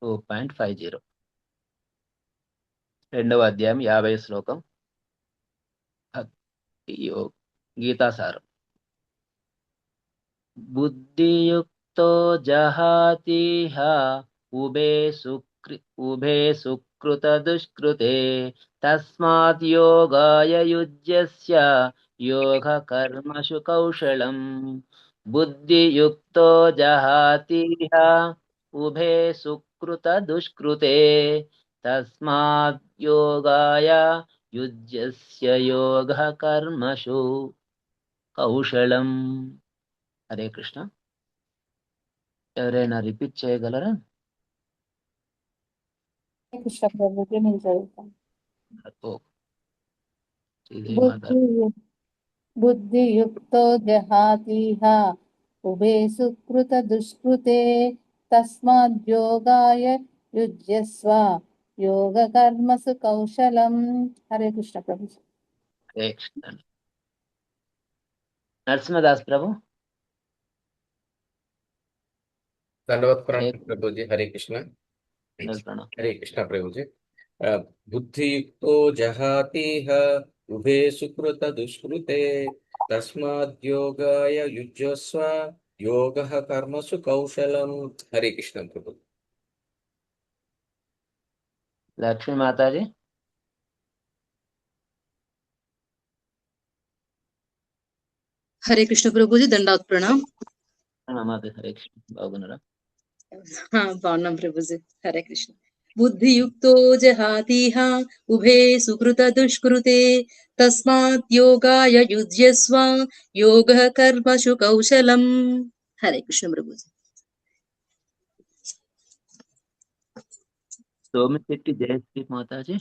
2.50. రెండవ అధ్యాయం 50 శ్లోకం గీతాసారం. బుద్ధియుక్తో జహాతిహ ఉభే సుకృత దుష్కృతే తస్మాత్ యోగాయ యుజ్యస్య యోగ కర్మషు కౌశలం. బుద్ధియుక్తో జహాతిహ ఉభే సుకృత దుష్కృతే తస్మాత్ యోగాయ యుజ్యస్య యోగ కర్మషు కౌశలం. హరే కృష్ణ. ఎవరైనా రిపీట్ చేయగలరా? కృష్ణ ప్రభుజీ నేను చదువుతాను. బుద్ధియుక్తో జహాతిహ ఉభే సుకృత దుష్కృతే తస్మాద్యోగాయ యుజ్యస్వ యోగ కర్మసు కౌశలం. హరే కృష్ణ ప్రభుజీ. హరే కృష్ణ. నరసింహదాస్ ప్రభు. దండవత్ ప్రణామం ప్రభుజీ. హరే కృష్ణ. హరే కృష్ణ ప్రభుజీ. బుద్ధియుక్తో జహాతిహ ఉభే సుకృత దుష్కృతే తస్మాద్యోగాయ యుజ్యస్వ యోగ కర్మసు కౌశలం. హరే కృష్ణ ప్రభు. లక్ష్మీ మాతాజీ. హరే కృష్ణ ప్రభుజీ. దండాత్ ప్రణామ్. హరే కృష్ణ. బాగున్నారా? బాగున్నాం ప్రభుజీ. హరే కృష్ణ. బుద్ధియుక్తో జహాతిహ ఉభే సుకృత దుష్కృతే తస్మాత్ యోగాయ యుజ్యస్వ యోగ కర్మషు కౌశలం. హరే కృష్ణ ప్రభుజీ. సోమిశెట్టి జయశ్రీ మాతాజీ.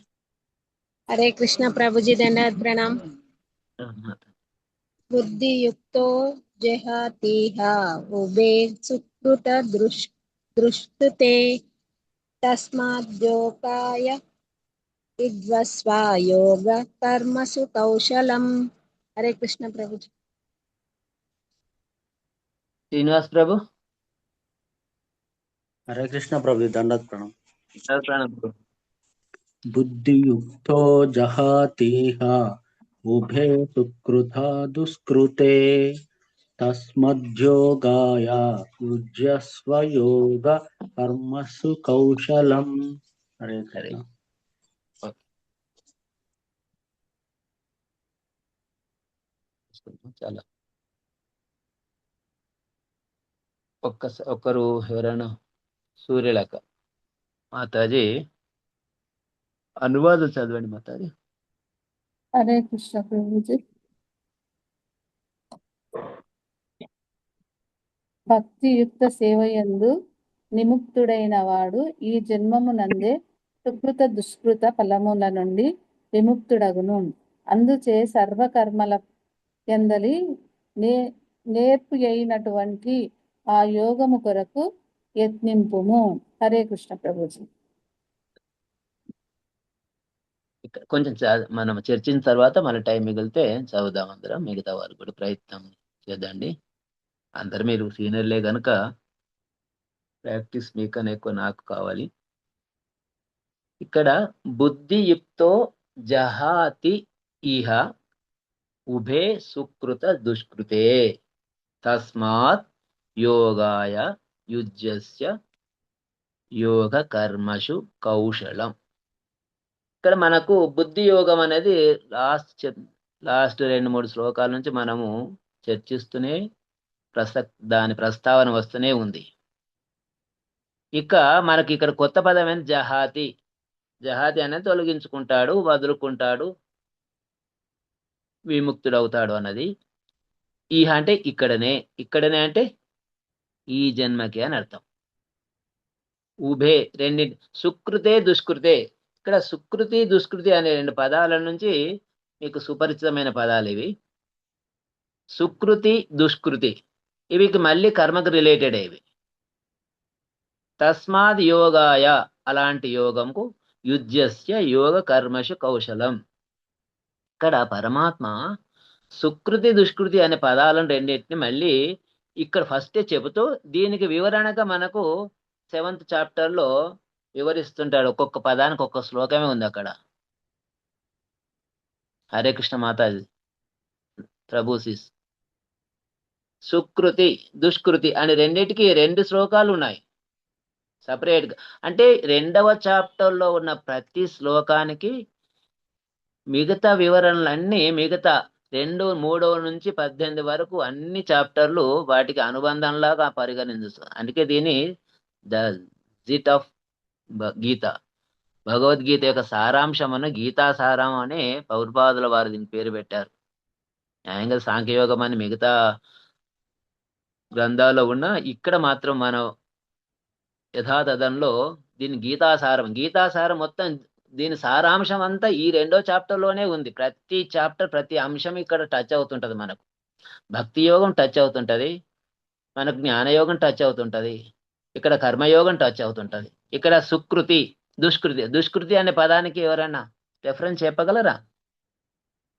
హరే కృష్ణ ప్రభుజీ. దండాత్ ప్రణామ్. బుద్ధియుక్తో జహాతిహ ఉభే సుకృత దృష్టుతే తస్మాద్యోగాయ యుజ్యస్వ యోగ కర్మసు కౌశలం. హరే కృష్ణ ప్రభుజీ. శ్రీనివాస్ ప్రభు. హరే కృష్ణ ప్రభు. దండాత్ ప్రణామ్. బుద్ధియుక్తో జహాతిహ ఉభే సుకృత దుష్కృతే తస్మద్యోగాయ యుజ్యస్వ యోగ కర్మసు కౌశలం. హరే హరే. చాలా ఒక్కరు ఎవరైనా సూర్యలేఖ మాతాజీ అనువాదం చదవండి మాతాజీ. హరే కృష్ణ ప్రభుజీ. భక్తియుక్త సేవయందు నిముక్తుడైన వాడు ఈ జన్మమునందే సుకృత దుష్కృత ఫలముల నుండి విముక్తుడగును. అందుచే సర్వకర్మల ఎందలి నేర్పు అయినటువంటి ఆ యోగము కొరకు యత్నింపుము. హరే కృష్ణ ప్రభుజీ. కొంచెం మనం చర్చించిన తర్వాత మన టైం మిగిలితే చదువుదాం అందరం. మిగతా వారు కూడా ప్రయత్నం చేద్దండి. అందరు మీరు సీనియర్లే కనుక ప్రాక్టీస్ మీకన్నా ఎక్కువ నాకు కావాలి. ఇక్కడ బుద్ధియుక్తో జహాతి ఇహ ఉభే సుకృత దుష్కృతే తస్మాత్ యోగాయ యుజ్యస్య యోగ కర్మషు కౌశలం. ఇక్కడ మనకు బుద్ధి యోగం అనేది లాస్ట్ 2-3 శ్లోకాల నుంచి మనము చర్చిస్తూనే దాని ప్రస్తావన వస్తూనే ఉంది. ఇక మనకి ఇక్కడ కొత్త పదం ఏంటి? జహాతి. జహాతి అనేది తొలగించుకుంటాడు, వదులుకుంటాడు, విముక్తుడవుతాడు అన్నది. ఈహ అంటే ఇక్కడనే అంటే ఈ జన్మకి అని అర్థం. ఉభే రెండింటి సుకృతే దుష్కృతే. ఇక్కడ సుకృతి దుష్కృతి అనే 2 పదాల నుంచి మీకు సుపరిచితమైన పదాలు ఇవి. సుకృతి దుష్కృతి ఇవి మళ్ళీ కర్మకు రిలేటెడ్ ఇవి. తస్మాద్ యోగాయ అలాంటి యోగంకు యుజ్యస్య యోగ కర్మషు కౌశలం. ఇక్కడ పరమాత్మ సుకృతి దుష్కృతి అనే పదాలను రెండింటిని మళ్ళీ ఇక్కడ ఫస్టే చెబుతూ దీనికి వివరణగా మనకు 7th చాప్టర్లో వివరిస్తుంటాడు. ఒక్కొక్క పదానికి ఒక్కొక్క శ్లోకమే ఉంది అక్కడ. హరే కృష్ణ మాతాజీ ప్రభుశీస్. సుకృతి దుష్కృతి అని రెండిటికి 2 శ్లోకాలు ఉన్నాయి సపరేట్ గా. అంటే 2వ చాప్టర్ లో ఉన్న ప్రతి శ్లోకానికి మిగతా వివరణలన్నీ మిగతా 2, 3 నుంచి 18 వరకు అన్ని చాప్టర్లు వాటికి అనుబంధంలాగా పరిగణించుతారు. అందుకే దీని ద జిట్ ఆఫ్ గీత, భగవద్గీత యొక్క సారాంశమును గీతా సారం అని పౌర్పాదుల వారు దీని పేరు పెట్టారు. న్యాయంగా సాంఖ్యయోగం అని మిగతా గ్రంథాల్లో ఉన్న, ఇక్కడ మాత్రం మనం యథాతథంలో దీని గీతాసారం. గీతాసారం మొత్తం దీని సారాంశం అంతా ఈ 2వ చాప్టర్లోనే ఉంది. ప్రతి చాప్టర్ ప్రతి అంశం ఇక్కడ టచ్ అవుతుంటది. మనకు భక్తి యోగం టచ్ అవుతుంటది, మనకు జ్ఞానయోగం టచ్ అవుతుంటది, ఇక్కడ కర్మయోగం టచ్ అవుతుంటది. ఇక్కడ సుకృతి దుష్కృతి. దుష్కృతి అనే పదానికి ఎవరన్నా రెఫరెన్స్ చెప్పగలరా?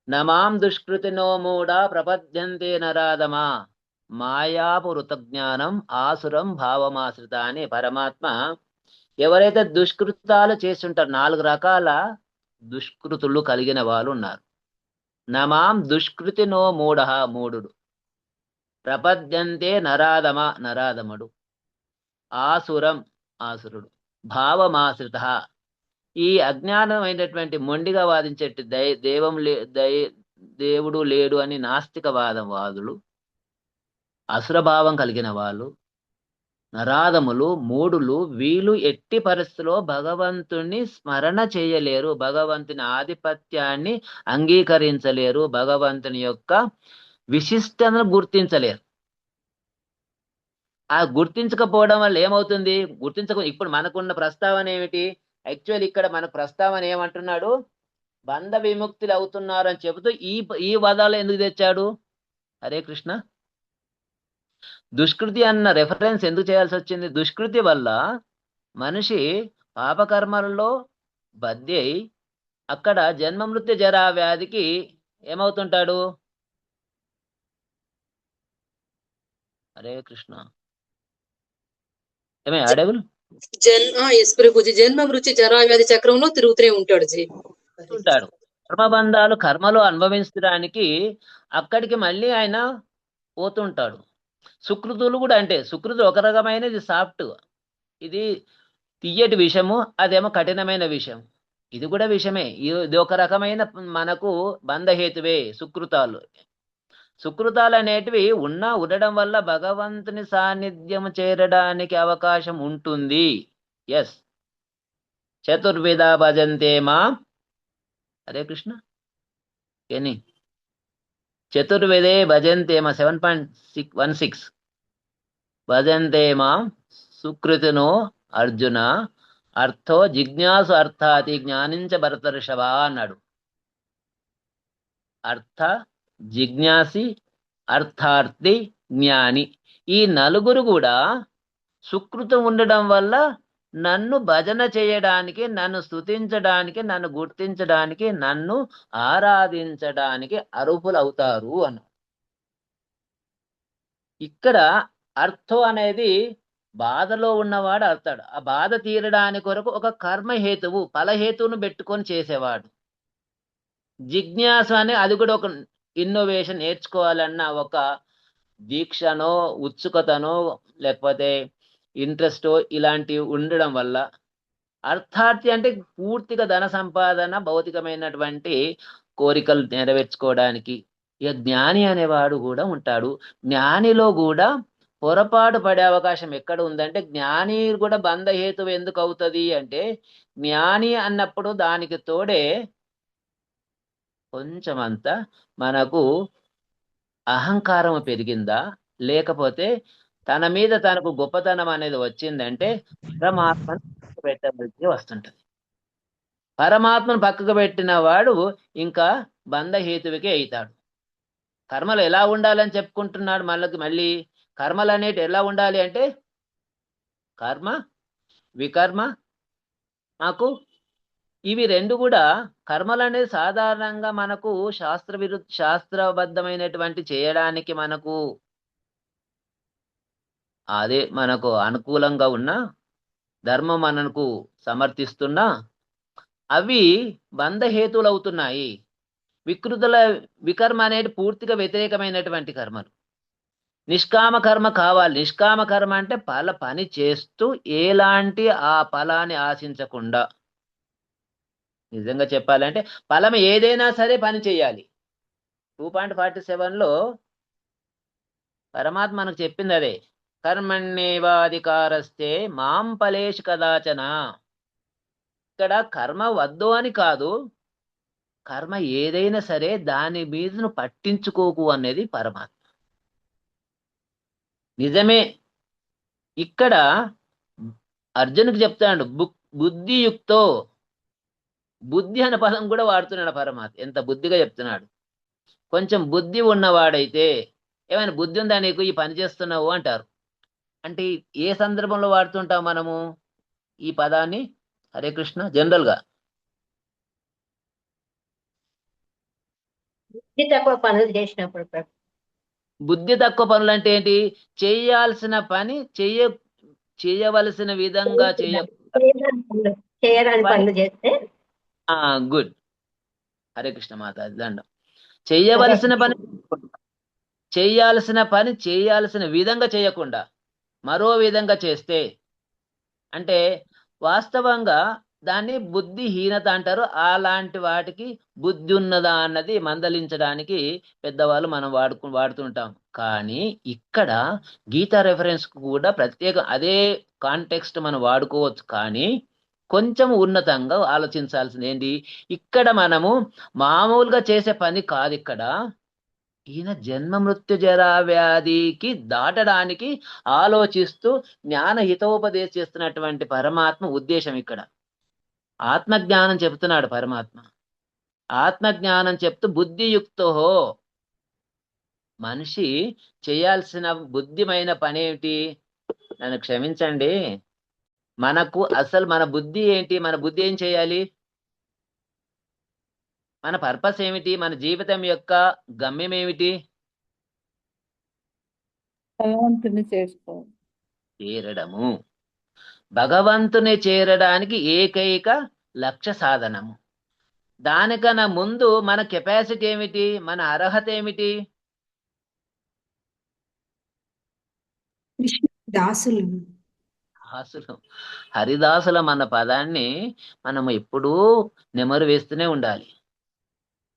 నమాం దుష్కృతినో మూఢా ప్రపద్యంతే నరాధమా మాయాపురుత జ్ఞానం ఆసురం భావమాశ్రిత అని పరమాత్మ ఎవరైతే దుష్కృతాలు చేస్తుంటారు, 4 రకాల దుష్కృతులు కలిగిన వాళ్ళు ఉన్నారు. నమాం దుష్కృతినో మూఢ మూఢుడు, ప్రపద్యంతే నరాధమ నరాధముడు, ఆసురం ఆసురుడు, భావమాశ్రిత ఈ అజ్ఞానమైనటువంటి మొండిగా వాదించేటి దేవుడు లేడు అని నాస్తికవాదం వాదులు, అసురభావం కలిగిన వాళ్ళు, నరాధములు, మూఢులు. వీళ్ళు ఎట్టి పరిస్థితిలో భగవంతుణ్ణి స్మరణ చేయలేరు, భగవంతుని ఆధిపత్యాన్ని అంగీకరించలేరు, భగవంతుని యొక్క విశిష్టతను గుర్తించలేరు. ఆ గుర్తించకపోవడం వల్ల ఏమవుతుంది? ఇప్పుడు మనకున్న ప్రస్తావన ఏమిటి? యాక్చువల్ ఇక్కడ మన ప్రస్తావన ఏమంటున్నాడు? బంధ విముక్తులు అవుతున్నారు అని చెబుతూ ఈ పదాలు ఎందుకు తెచ్చాడు? హరే కృష్ణ. దుష్కృతి అన్న రెఫరెన్స్ ఎందుకు చేయాల్సి వచ్చింది? దుష్కృతి వల్ల మనిషి పాపకర్మలలో బద్ధి అయి అక్కడ జన్మ మృత్యు జరా వ్యాధికి ఏమవుతుంటాడు? హరే కృష్ణ. ఏమే అడవులు ప్రభుజీ జన్మ మృత్యు జరా వ్యాధి చక్రంలో తిరుగుతూనే ఉంటాడు జీ. ఉంటాడు. కర్మబంధాలు కర్మలు అనుభవించడానికి అక్కడికి మళ్ళీ ఆయన పోతుంటాడు. సుకృతులు కూడా అంటే సుకృతులు ఒక రకమైనది సాఫ్ట్, ఇది తియ్యటి విషము, అదేమో కఠినమైన విషయం. ఇది కూడా విషమే. ఇది ఒక రకమైన మనకు బంధహేతువే సుకృతాలు. సుకృతాలు అనేటివి ఉండడం వల్ల భగవంతుని సాన్నిధ్యం చేరడానికి అవకాశం ఉంటుంది. ఎస్, చతుర్విధ భజంతే మా. హరే కృష్ణ. ఎన్ని చతుర్వేదే భజంతే మా 7.16 భజంతే మా సుకృతినో అర్జున అర్థో జిజ్ఞాసు అర్థాతి జ్ఞానించ భరతర్షభ అన్నాడు. అర్థ జిజ్ఞాసి అర్థార్థి జ్ఞాని ఈ 4 కూడా సుకృతం ఉండడం వల్ల నన్ను భజన చేయడానికి, నన్ను స్తుతించడానికి, నన్ను గుర్తించడానికి, నన్ను ఆరాధించడానికి అర్హులు అవుతారు అన్న. ఇక్కడ అర్థం అనేది బాధలో ఉన్నవాడు అర్థాడు. ఆ బాధ తీరడానికి కొరకు ఒక కర్మహేతువు ఫలహేతువును పెట్టుకొని చేసేవాడు. జిజ్ఞాస అని అది కూడా ఒక ఇన్నోవేషన్, నేర్చుకోవాలన్న ఒక దీక్షనో ఉత్సుకతనో లేకపోతే ఇంట్రెస్టో ఇలాంటివి ఉండడం వల్ల. అర్థార్థి అంటే పూర్తిగా ధన సంపాదన, భౌతికమైనటువంటి కోరికలు నెరవేర్చుకోవడానికి. ఇక జ్ఞాని అనేవాడు కూడా ఉంటాడు. జ్ఞానిలో కూడా పొరపాటు పడే అవకాశం ఎక్కడ ఉందంటే, జ్ఞాని కూడా బంధహేతువు ఎందుకు అవుతుంది అంటే, జ్ఞాని అన్నప్పుడు దానికి తోడే కొంచెమంతా మనకు అహంకారం పెరిగిందా, లేకపోతే తన మీద తనకు గొప్పతనం అనేది వచ్చిందంటే పరమాత్మను పెట్టబుద్ధి వస్తుంటది. పరమాత్మను పక్కకు పెట్టిన వాడు ఇంకా బంధహేతువికే అవుతాడు. కర్మలు ఎలా ఉండాలని చెప్పుకుంటున్నాడు. మళ్ళీ కర్మలు అనేటి ఎలా ఉండాలి అంటే, కర్మ వికర్మ మాకు ఇవి 2 కూడా. కర్మలు అనేది సాధారణంగా మనకు శాస్త్రబద్ధమైనటువంటి చేయడానికి మనకు అనుకూలంగా ఉన్న ధర్మం మనకు సమర్థిస్తున్నా అవి బంధహేతువులు అవుతున్నాయి. వికర్మ అనేది పూర్తిగా వ్యతిరేకమైనటువంటి కర్మలు. నిష్కామ కర్మ కావాలి. నిష్కామ కర్మ అంటే పని చేస్తూ ఎలాంటి ఆ ఫలాన్ని ఆశించకుండా, నిజంగా చెప్పాలంటే ఫలం ఏదైనా సరే పని చేయాలి. 2.47లో పరమాత్మ మనకు చెప్పింది అదే, కర్మణ్యేవాధికారస్తే మాం ఫలేషు కదాచన. ఇక్కడ కర్మ వద్దు అని కాదు, కర్మ ఏదైనా సరే దాని మీద నువ్వు పట్టించుకోకు అనేది పరమాత్మ. నిజమే. ఇక్కడ అర్జునుకి చెప్తాడు బుద్ధియుక్తో, బుద్ధి అనే పదం కూడా వాడుతున్నాడు పరమాత్మ. ఎంత బుద్ధిగా చెప్తున్నాడు. కొంచెం బుద్ధి ఉన్నవాడైతే, ఏమైనా బుద్ధి ఉందా నీకు ఈ పని చేస్తున్నావు అంటారు. అంటే ఏ సందర్భంలో వాడుతుంటాం మనము ఈ పదాన్ని? హరే కృష్ణ. జనరల్ గా తక్కువ పనులు చేసినప్పుడు బుద్ధి తక్కువ పనులు అంటే ఏంటి? చేయాల్సిన పని చేయవలసిన విధంగా చేయరాని పనులు చేస్తే. గుడ్. హరే కృష్ణ మాత దండం. చేయాల్సిన పని చేయాల్సిన విధంగా చేయకుండా మరో విధంగా చేస్తే అంటే వాస్తవంగా దాన్ని బుద్ధిహీనత అంటారు. అలాంటి వాటికి బుద్ధి ఉన్నదా అన్నది మందలించడానికి పెద్దవాళ్ళు మనం వాడుతుంటాం. కానీ ఇక్కడ గీతా రెఫరెన్స్ కూడా ప్రత్యేక అదే కాంటెక్స్ట్ మనం వాడుకోవచ్చు. కానీ కొంచెం ఉన్నతంగా ఆలోచించాల్సింది ఏంటి, ఇక్కడ మనము మామూలుగా చేసే పని కాదు. ఇక్కడ ఈయన జన్మ మృత్యు జరా వ్యాధికి దాటడానికి ఆలోచిస్తూ జ్ఞాన హితోపదేశం చేస్తున్నటువంటి పరమాత్మ ఉద్దేశం. ఇక్కడ ఆత్మజ్ఞానం చెప్తున్నాడు పరమాత్మ. ఆత్మజ్ఞానం చెప్తూ బుద్ధియుక్తో, మనిషి చేయాల్సిన బుద్ధిమైన పని ఏమిటి? నన్ను క్షమించండి, మనకు అసలు మన బుద్ధి ఏంటి? మన బుద్ధి ఏం చేయాలి? మన పర్పస్ ఏమిటి? మన జీవితం యొక్క గమ్యం ఏమిటి? భగవంతుని చేరడము. భగవంతుని చేరడానికి ఏకైక లక్ష్య సాధనము. దానికన్నా ముందు మన కెపాసిటీ ఏమిటి? మన అర్హత ఏమిటి? దాసులు. హరిదాసులం అన్న పదాన్ని మనం ఎప్పుడూ నెమరు వేస్తూనే ఉండాలి.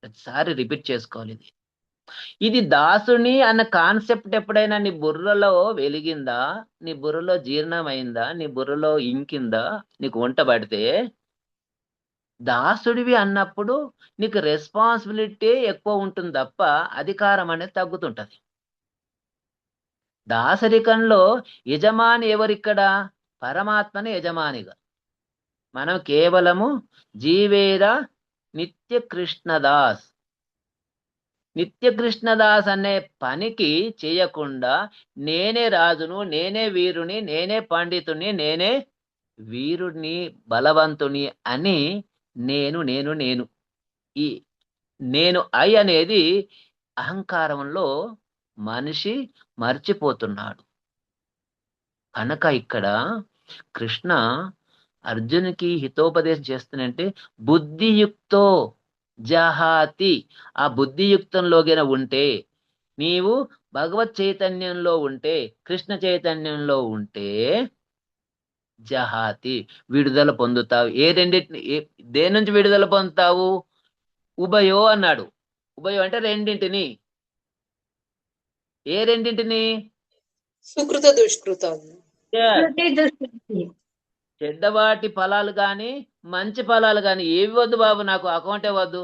ప్రతిసారి రిపీట్ చేసుకోవాలి. ఇది దాసుని అన్న కాన్సెప్ట్ ఎప్పుడైనా నీ బుర్రలో వెలిగిందా? నీ బుర్రలో జీర్ణమైందా? నీ బుర్రలో ఇంకిందా? నీకు వంట పడితే దాసుడివి అన్నప్పుడు నీకు రెస్పాన్సిబిలిటీ ఎక్కువ ఉంటుంది తప్ప అధికారం అనేది తగ్గుతుంటది. దాసరికంలో యజమాని ఎవరిక్కడ? పరమాత్మని యజమానిగా. మనం కేవలము జీవేర నిత్య కృష్ణదాస్. నిత్య కృష్ణదాస్ అనే పనికి చేయకుండా నేనే రాజును, నేనే వీరుని, నేనే పండితుని, నేనే వీరుని, బలవంతుని అని నేను ఈ నేను అనేది అహంకారంలో మనిషి మర్చిపోతున్నాడు. కనుక ఇక్కడ కృష్ణ అర్జునికి హితోపదేశం చేస్తున్నంటే బుద్ధియుక్తో జహాతి. ఆ బుద్ధియుక్తంలోగిన ఉంటే, నీవు భగవత్ చైతన్యంలో ఉంటే, కృష్ణ చైతన్యంలో ఉంటే జహాతి విడుదల పొందుతావు. దేని నుంచి విడుదల పొందుతావు? ఉభయో అన్నాడు. ఉభయో అంటే రెండింటిని. ఏ రెండింటిని? సుకృత దుష్కృత. చెడ్డవాటి ఫలాలు గాని మంచి ఫలాలు గాని ఏవి వద్దు బాబు, నాకు అకౌంటే వద్దు.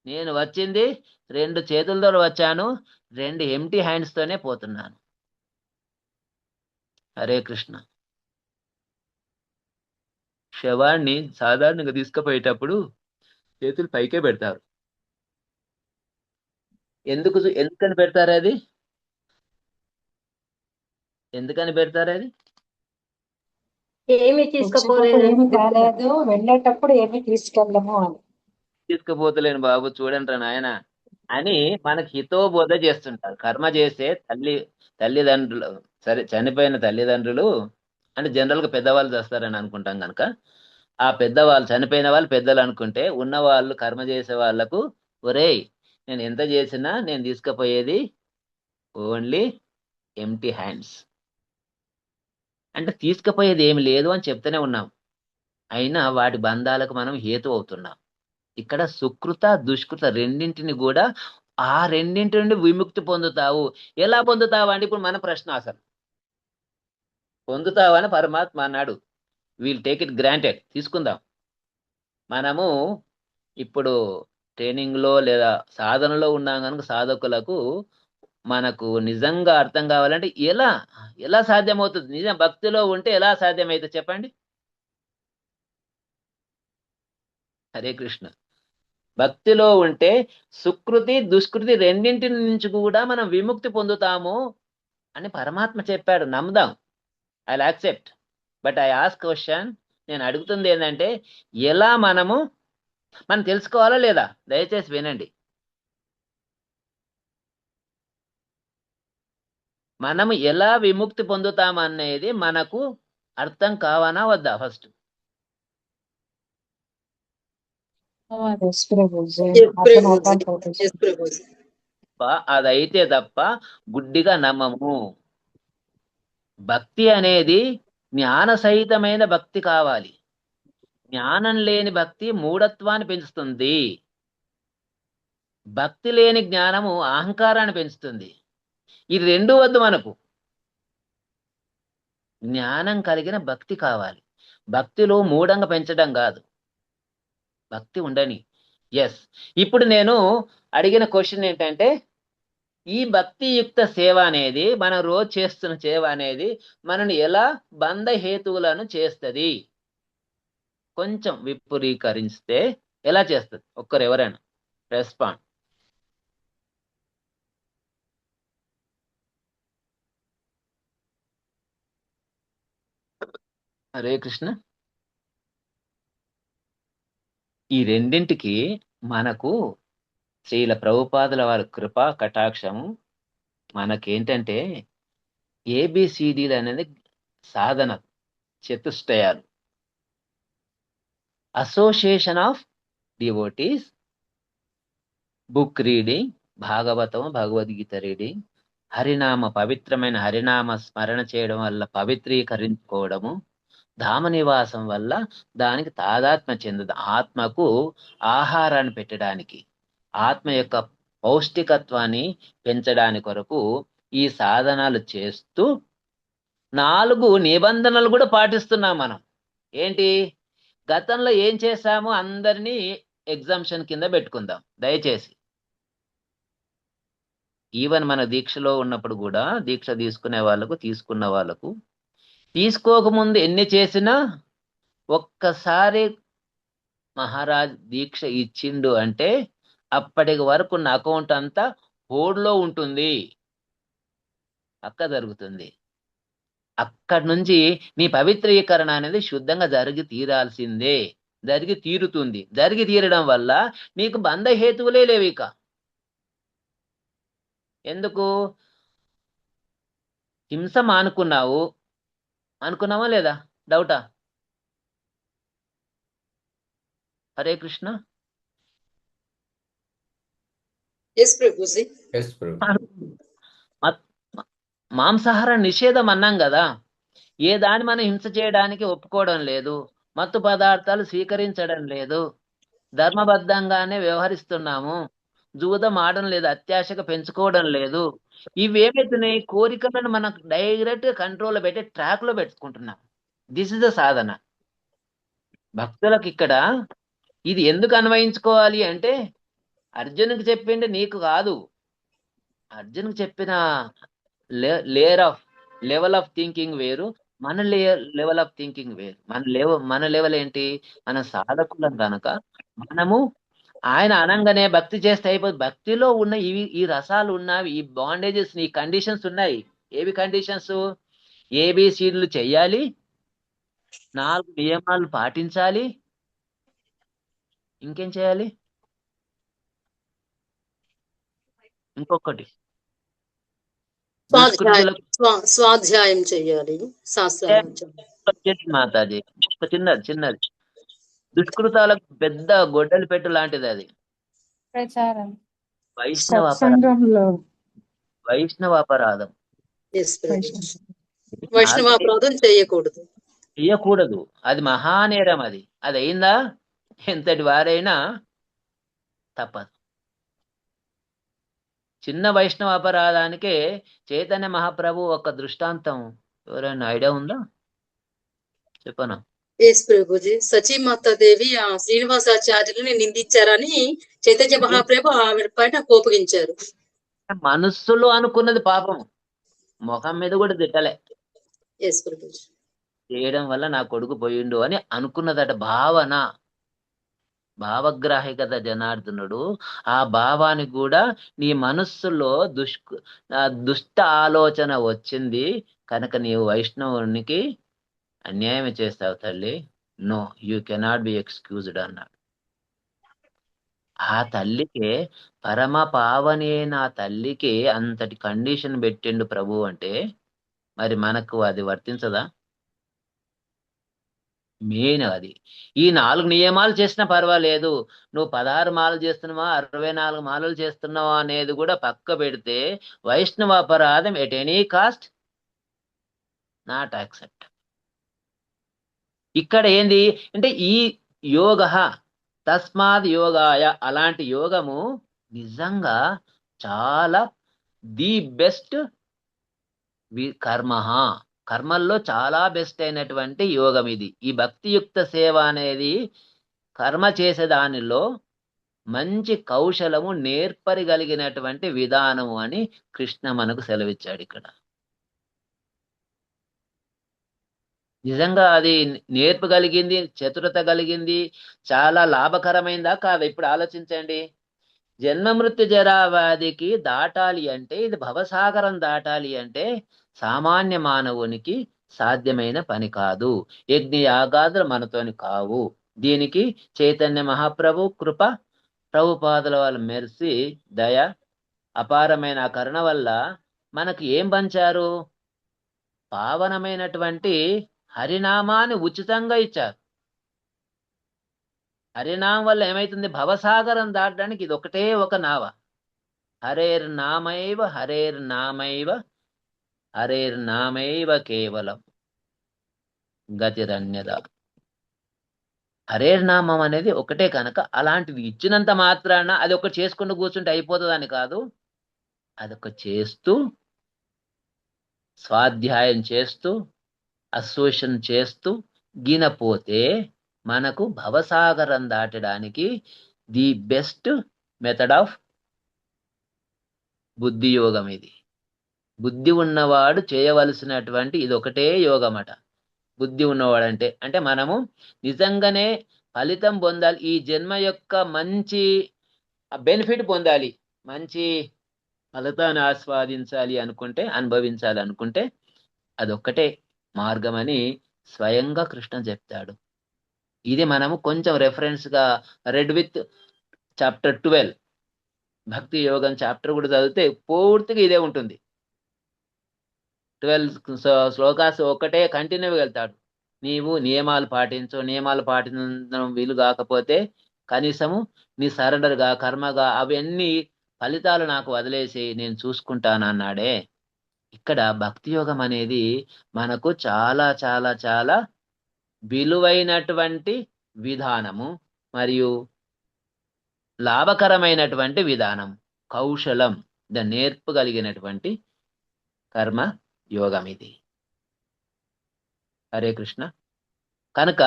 నేను వచ్చింది 2 చేతులతో వచ్చాను, 2 ఎంటీ హ్యాండ్స్ తోనే పోతున్నాను. హరే కృష్ణ. శవాన్ని సాధారణంగా తీసుకుపోయేటప్పుడు చేతులు పైకే పెడతారు. ఎందుకని పెడతారు అది? ఎందుకని పెడతారు అది? ఏమి తీసుకుపోలేదు, వెళ్ళేటప్పుడు ఏమి తీసుకెళ్ళము అని. తీసుకుపోతలేను బాబు చూడండి రా నాయన అని మనకి హితోబోధ చేస్తుంటారు. కర్మ చేసే తల్లిదండ్రులు, సరే చనిపోయిన తల్లిదండ్రులు అంటే జనరల్గా పెద్దవాళ్ళు చేస్తారని అనుకుంటాం కనుక ఆ పెద్దవాళ్ళు చనిపోయిన వాళ్ళు పెద్దలు అనుకుంటే ఉన్న వాళ్ళు కర్మ చేసే వాళ్ళకు ఒరేయ్ నేను ఎంత చేసినా నేను తీసుకుపోయేది ఓన్లీ ఎంటీ హ్యాండ్స్, అంటే తీసుకుపోయేది ఏమి లేదు అని చెప్తూనే ఉన్నాం. అయినా వాటి బంధాలకు మనం హేతు అవుతున్నాం. ఇక్కడ సుకృత దుష్కృత రెండింటిని కూడా ఆ రెండింటి నుండి విముక్తి పొందుతావు. ఎలా పొందుతావు అంటే ఇప్పుడు మన ప్రశ్న అసలు పొందుతావు అని పరమాత్మ అన్నాడు. విల్ టేక్ ఇట్ గ్రాంటెడ్, తీసుకుందాం. మనము ఇప్పుడు ట్రైనింగ్లో లేదా సాధనలో ఉన్నాం కనుక సాధకులకు మనకు నిజంగా అర్థం కావాలంటే ఎలా ఎలా సాధ్యమవుతుంది? నిజం భక్తిలో ఉంటే ఎలా సాధ్యమవుతుంది చెప్పండి? హరే కృష్ణ. భక్తిలో ఉంటే సుకృతి దుష్కృతి రెండింటి నుంచి కూడా మనం విముక్తి పొందుతాము అని పరమాత్మ చెప్పాడు. నమ్ముదాం. I accept. But I ask question, నేను అడుగుతుంది ఏంటంటే ఎలా మనం తెలుసుకోవాలా లేదా? దయచేసి వినండి. మనము ఎలా విముక్తి పొందుతామనేది మనకు అర్థం కావానా వద్దా? First yes Prabhuji yes Prabhuji అర్థమవుతాం yes Prabhuji అదైతే తప్ప గుడ్డిగా నమ్మము. భక్తి అనేది జ్ఞాన సహితమైన భక్తి కావాలి. జ్ఞానం లేని భక్తి మూఢత్వాన్ని పెంచుతుంది. భక్తి లేని జ్ఞానము అహంకారాన్ని పెంచుతుంది. ఈ రెండు వద్దు మనకు. జ్ఞానం కలిగిన భక్తి కావాలి. భక్తిలో మూఢంగా పెంచడం కాదు, భక్తి ఉండని. ఎస్, ఇప్పుడు నేను అడిగిన క్వశ్చన్ ఏంటంటే ఈ భక్తియుక్త సేవ అనేది మనం రోజు చేస్తున్న సేవ అనేది మనని ఎలా బంధహేతువులను చేస్తుంది? కొంచెం విపురీకరిస్తే ఎలా చేస్తుంది? ఎవరైనా రెస్పాండ్. హరే కృష్ణ. ఈ రెండింటికి మనకు శ్రీల ప్రభుపాదుల వారి కృపా కటాక్షము మనకేంటంటే ఏబిసిడీలు అనేది సాధన చతుష్టయాలు. Association of devotees, book reading, Bhagavatam Bhagavad Gita reading, పవిత్రమైన హరినామ స్మరణ చేయడం వల్ల పవిత్రీకరించుకోవడము, ధామ నివాసం వల్ల దానికి తాదాత్మ్య చెందదు. ఆత్మకు ఆహారాన్ని పెట్టడానికి, ఆత్మ యొక్క పౌష్టికత్వాన్ని పెంచడానికి కొరకు ఈ సాధనాలు చేస్తూ 4 నిబంధనలు కూడా పాటిస్తున్నాం మనం. ఏంటి? గతంలో ఏం చేశామో అందరినీ ఎగ్జామ్షన్ కింద పెట్టుకుందాం దయచేసి. ఈవెన్ మన దీక్షలో ఉన్నప్పుడు కూడా దీక్ష తీసుకునే వాళ్ళకు తీసుకున్న వాళ్ళకు తీసుకోకముందు ఎన్ని చేసినా ఒక్కసారి మహారాజ్ దీక్ష ఇచ్చిండు అంటే అప్పటి వరకు ఉన్న అకౌంట్ అంతా హోల్డ్లో ఉంటుంది, పక్క జరుగుతుంది. అక్కడి నుంచి నీ పవిత్రీకరణ అనేది శుద్ధంగా జరిగి తీరాల్సిందే, జరిగి తీరుతుంది. జరిగి తీరడం వల్ల నీకు బంధహేతువులే లేవు. ఇక ఎందుకు హింస అనుకున్నావా లేదా? డౌటా? హరే కృష్ణ. ఎస్ ప్రభుజీ ఎస్ ప్రభు. మాంసాహార నిషేధం అన్నాం కదా. ఏ దాన్ని మనం హింస చేయడానికి ఒప్పుకోవడం లేదు, మత్తు పదార్థాలు స్వీకరించడం లేదు, ధర్మబద్ధంగానే వ్యవహరిస్తున్నాము, జూదం ఆడడం లేదు, అత్యాశగా పెంచుకోవడం లేదు. ఇవేమైతున్నాయి? కోరికలను మనకు డైరెక్ట్ కంట్రోల్లో పెట్టే ట్రాక్ లో పెట్టుకుంటున్నాం. దిస్ ఇస్ ద సాధన. భక్తులకు ఇక్కడ ఇది ఎందుకు అన్వయించుకోవాలి అంటే అర్జునుకి చెప్పింది నీకు కాదు. అర్జునుకి చెప్పిన లెవెల్ ఆఫ్ థింకింగ్ వేరు, మన లెవెల్ ఆఫ్ థింకింగ్ వేరు. మన లెవెల్ ఏంటి? మన సాధకులం కనుక మనము ఆయన అనంగానే భక్తి చేస్తే అయిపోతుంది. భక్తిలో ఉన్న ఈ రసాలు ఉన్నవి, ఈ బాండేజెస్, ఈ కండిషన్స్ ఉన్నాయి. ఏవి కండిషన్స్? ఏబిసిడ్లు చెయ్యాలి, 4 నియమాలు పాటించాలి, ఇంకేం చేయాలి? ఇంకొకటి దుష్కృతులకు స్వాధ్యాయం చెయ్యాలి, శాస్త్రాన్ని వచ్చేసి మాతాజీ ఒక చిన్నది దుష్కృతాలకు పెద్ద గొడ్డలి పెట్టు లాంటిది అది. ప్రచారం. వైష్ణవ అపరాధం, సత్సంగంలో వైష్ణవ అపరాధం వైష్ణవాపరాధం చేయకూడదు. చెయ్యకూడదు. అది మహానేరం. అది అయిందా ఎంతటి వారైనా తప్పదు. చిన్న వైష్ణవ అపరాధానికే చైతన్య మహాప్రభు ఒక దృష్టాంతం ఎవరైనా ఐడియా ఉందా? చెప్పనా? ఎస్ ప్రభుజీ, సచీమాతాదేవి ఆ శ్రీనివాసాచార్యులని నిందించారని చైతన్య మహాప్రభు ఆవిడ పైన కోపగించారు. మనస్సులో అనుకున్నది పాపం, ముఖం మీద కూడా తిట్టలే. ఎస్ ప్రభుజీ. చేయడం వల్ల నా కొడుకు పోయిండు అని అనుకున్నదట. భావగ్రాహికత జనార్దనుడు. ఆ భావానికి కూడా నీ మనస్సులో దుష్ట ఆలోచన వచ్చింది కనుక నీవు వైష్ణవునికి అన్యాయం చేస్తావు తల్లి. No, you cannot be excused అన్నాడు. ఆ తల్లికి, పరమ పావని అయిన ఆ తల్లికి అంతటి కండిషన్ పెట్టిండు ప్రభు అంటే మరి మనకు అది వర్తించదా? మెయిన్ అది. ఈ 4 నియమాలు చేసినా పర్వాలేదు, నువ్వు 16 మాలలు చేస్తున్నావా 64 మాలలు చేస్తున్నావా అనేది కూడా పక్క పెడితే వైష్ణవ అపరాధం at any cost not accept. ఇక్కడ ఏంది అంటే ఈ యోగ తస్మాత్ యోగాయ, అలాంటి యోగము నిజంగా చాలా ది బెస్ట్ కర్మల్లో చాలా బెస్ట్ అయినటువంటి యోగం ఇది. ఈ భక్తియుక్త సేవ అనేది కర్మ చేసే దానిలో మంచి కౌశలము నేర్పరిగలిగినటువంటి విధానము అని కృష్ణ మనకు సెలవిచ్చాడు ఇక్కడ. నిజంగా అది నేర్పగలిగింది, చతురత కలిగింది, చాలా లాభకరమైందా కాదా? ఇప్పుడు ఆలోచించండి. జన్మ మృత్యు జరావ్యాధికి దాటాలి అంటే, ఇది భవసాగరం దాటాలి అంటే సామాన్య మానవునికి సాధ్యమైన పని కాదు. యజ్ఞ యాగాదులు మనతోని కావు. దీనికి చైతన్య మహాప్రభు కృప, ప్రభుపాదుల వాళ్ళ మెర్సి, దయ, అపారమైన కరుణ వల్ల మనకు ఏం పంచారు? పావనమైనటువంటి హరినామాన్ని ఉచితంగా ఇచ్చారు. హరినామం వల్ల ఏమైతుంది? భవసాగరం దాటడానికి ఇది ఒకటే ఒక నావ. హరేర్ నామైవ హరేర్ నామైవ హరేర్ నామైవ కేవలం గతిరన్యద. హరేర్ నామం అనేది ఒకటే కనుక అలాంటిది ఇచ్చినంత మాత్రాన అది ఒకటి చేసుకుంటూ కూర్చుంటే అయిపోతుందని కాదు. అదొక చేస్తూ, స్వాధ్యాయం చేస్తూ, అసోసియేషన్ చేస్తూ గినపోతే మనకు భవసాగరం దాటడానికి ది బెస్ట్ మెథడ్ ఆఫ్ బుద్ధి యోగం ఇది. బుద్ధి ఉన్నవాడు చేయవలసినటువంటి ఇది ఒకటే యోగం అట. బుద్ధి ఉన్నవాడంటే అంటే మనము నిజంగానే ఫలితం పొందాలి, ఈ జన్మ యొక్క మంచి బెనిఫిట్ పొందాలి, మంచి ఫలితాన్ని ఆస్వాదించాలి అనుకుంటే, అనుభవించాలి అనుకుంటే అదొక్కటే మార్గం అని స్వయంగా కృష్ణ చెప్తాడు. ఇది మనము కొంచెం రెఫరెన్స్ గా రెడ్ విత్ చాప్టర్ 12 భక్తి యోగం చాప్టర్ కూడా చదివితే పూర్తిగా ఇదే ఉంటుంది. 12 శ్లోకాస్ ఒక్కటే కంటిన్యూగా వెళ్తాడు. నీవు నియమాలు పాటించు, నియమాలు పాటించడం వీలు కాకపోతే కనీసము నీ సరెండర్గా, కర్మగా అవన్నీ ఫలితాలు నాకు వదిలేసి నేను చూసుకుంటానన్నాడే. ఇక్కడ భక్తి యోగం అనేది మనకు చాలా చాలా చాలా విలువైనటువంటి విధానము మరియు లాభకరమైనటువంటి విధానం, కౌశలం, నేర్పగలిగినటువంటి కర్మ యోగం ఇది. హరే కృష్ణ. కనుక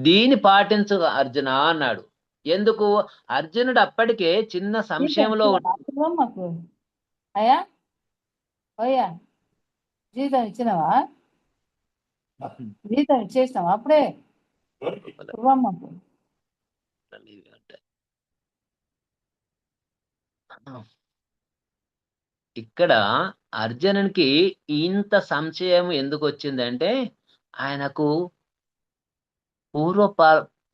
దీని పాటించు అర్జున అన్నాడు. ఎందుకు? అర్జునుడు అప్పటికే చిన్న సంశయంలో మాకు అయ్యా అయ్యా జీతం ఇచ్చినావా? జీతం ఇచ్చేసినావా అప్పుడే? మాకు ఇక్కడ అర్జునునికి ఇంత సంశయం ఎందుకు వచ్చిందంటే ఆయనకు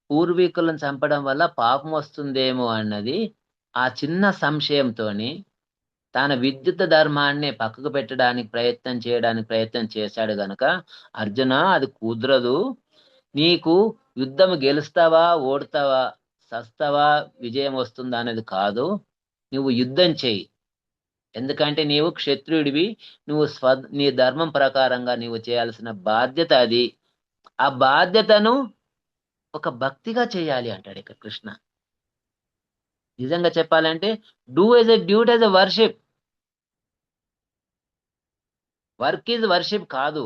పూర్వీకులను చంపడం వల్ల పాపం వస్తుందేమో అన్నది ఆ చిన్న సంశయంతోని తన విద్యుత్ ధర్మాన్ని పక్కకు పెట్టడానికి ప్రయత్నం చేశాడు గనక అర్జున అది కుదరదు. నీకు యుద్ధం గెలుస్తావా ఓడతావా సస్తావా విజయం వస్తుందా అనేది కాదు. నువ్వు యుద్ధం చెయ్యి. ఎందుకంటే నీవు క్షత్రియుడివి. నువ్వు నీ ధర్మం ప్రకారంగా నీవు చేయాల్సిన బాధ్యత అది. ఆ బాధ్యతను ఒక భక్తిగా చేయాలి అంటాడు ఇక్కడ కృష్ణ. నిజంగా చెప్పాలంటే do as a duty as a worship. Work is worship కాదు,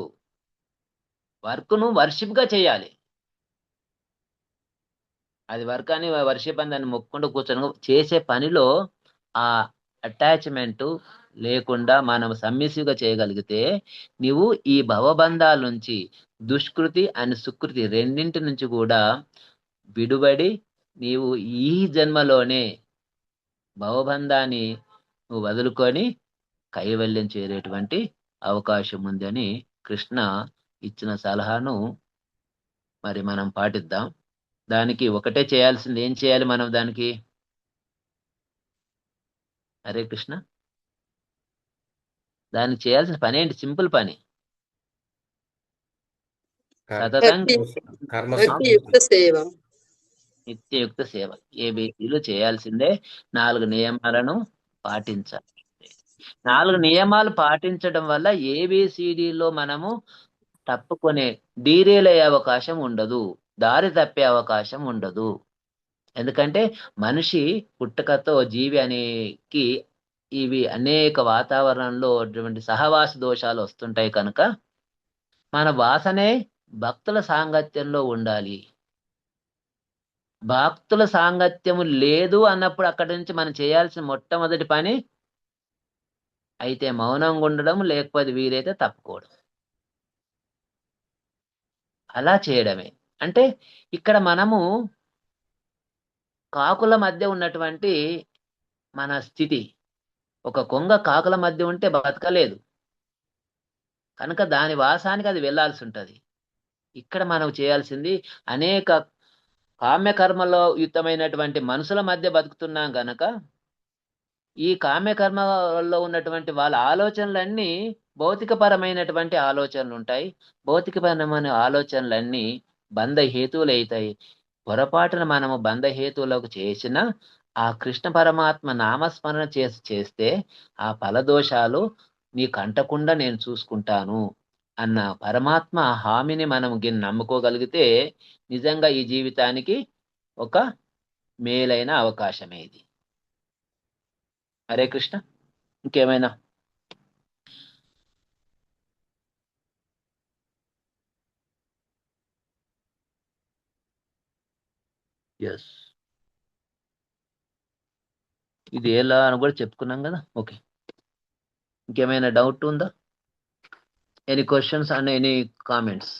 వర్క్ ను వర్షిప్ గా చేయాలి. అది వర్క్ అని వర్షిప్ అని దాన్ని మొక్కుంటూ కూర్చొని చేసే పనిలో ఆ అటాచ్మెంట్ లేకుండా మనం సమ్మిసివ్గా చేయగలిగితే నీవు ఈ భవబంధాల నుంచి దుష్కృతి అండ్ సుకృతి రెండింటి నుంచి కూడా విడుబడి నీవు ఈ జన్మలోనే భవబంధాన్ని నువ్వు వదులుకొని కైవల్యం చేరేటువంటి అవకాశం ఉంది అని కృష్ణ ఇచ్చిన సలహాను మరి మనం పాటిద్దాం. దానికి ఒకటే చేయాల్సింది. ఏం చేయాలి మనం దానికి? హరే కృష్ణ. దానికి చేయాల్సిన పని ఏంటి? సింపుల్ పని. సతతంగా భక్తియుక్త సేవ, నిత్యయుక్త సేవ. ఏబీసీలు చేయాల్సిందే. 4 నియమాలను పాటించాలి. 4 నియమాలు పాటించడం వల్ల ఏబిసిడిలో మనము తప్పుకునే డీరేల్ అయ్యే అవకాశం ఉండదు, దారి తప్పే అవకాశం ఉండదు. ఎందుకంటే మనిషి పుట్టుకతో జీవి అనేకి ఇవి అనేక వాతావరణంలో అటువంటి సహవాస దోషాలు వస్తుంటాయి కనుక మన వాసనే భక్తుల సాంగత్యంలో ఉండాలి. భక్తుల సాంగత్యము లేదు అన్నప్పుడు అక్కడి నుంచి మనం చేయాల్సిన మొట్టమొదటి పని అయితే మౌనంగా ఉండడం, లేకపోతే వీలైతే తప్పుకోవడం. అలా చేయడమే. అంటే ఇక్కడ మనము కాకుల మధ్య ఉన్నటువంటి మన స్థితి, ఒక కొంగ కాకుల మధ్య ఉంటే బతకలేదు కనుక దాని వాసానికి అది వెళ్ళాల్సి ఉంటుంది. ఇక్కడ మనం చేయాల్సింది అనేక కామ్యకర్మలో యుక్తమైనటువంటి మనుషుల మధ్య బతుకుతున్నాం గనక ఈ కామ్యకర్మలో ఉన్నటువంటి వాళ్ళ ఆలోచనలన్నీ భౌతికపరమైనటువంటి ఆలోచనలు ఉంటాయి. భౌతికపరమైన ఆలోచనలన్నీ బంధహేతువులు అవుతాయి. పొరపాటున మనము బంధహేతువులకు చేసిన ఆ కృష్ణ పరమాత్మ నామస్మరణ చేస్తే ఆ ఫలదోషాలు నీకు అంటకుండా నేను చూసుకుంటాను అన్న పరమాత్మ హామీని మనం నమ్ముకోగలిగితే నిజంగా ఈ జీవితానికి ఒక మేలైన అవకాశమే ఇది. హరే కృష్ణ. ఇంకేమైనా? ఎస్, ఇది ఎలా అని కూడా చెప్పుకున్నాం కదా. ఓకే, ఇంకేమైనా డౌట్ ఉందా? Any questions and any comments?